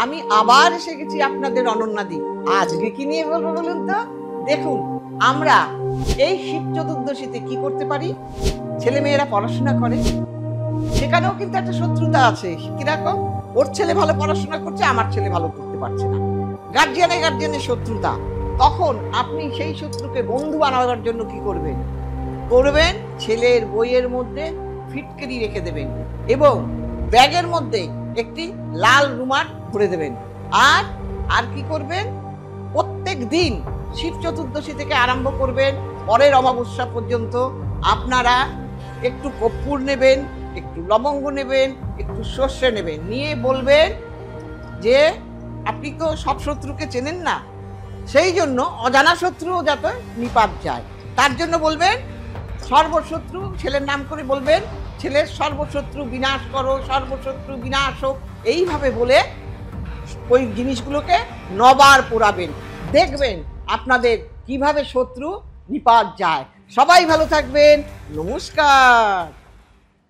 আমি আবার এসে গেছি আপনাদের অনন্যাদি। আজকে কি নিয়ে বলবো বলুন তো? দেখুন, আমরা এই শিব চতুর্দশীতে কি করতে পারি? ছেলে মেয়েরা পড়াশোনা করে, সেখানেও কিন্তু একটা শত্রুতা আছে। কিরকম? ওর ছেলে ভালো পড়াশোনা করছে, আমার ছেলে ভালো করতে পারছে না। গার্জিয়ানের শত্রুতা। তখন আপনি সেই শত্রুকে বন্ধু বানাবার জন্য কি করবেন? ছেলের বইয়ের মধ্যে ফিটকিরি রেখে দেবেন এবং ব্যাগের মধ্যে একটি লাল রুমাল ভরে দেবেন। আর আর কি করবেন? প্রত্যেক দিন শিব চতুর্দশী থেকে আরম্ভ করবেন, পরের অমাবস্যা পর্যন্ত আপনারা একটু কর্পূর নেবেন, একটু লবঙ্গ নেবেন, একটু সর্ষে নেবেন, নিয়ে বলবেন যে আপনি তো সব শত্রুকে চেনেন না, সেই জন্য অজানা শত্রুও যাতে নিপাত যায়, তার জন্য বলবেন সর্বশত্রু, ছেলের নাম করে বলবেন ছেলের সর্বশত্রু বিনাশ করো, সর্বশত্রু বিনাশ হোক, এইভাবে বলে ওই জিনিসগুলোকে 9 বার পোড়াবেন। দেখবেন আপনাদের কিভাবে শত্রু নিপাত যায়। সবাই ভালো থাকবেন। নমস্কার।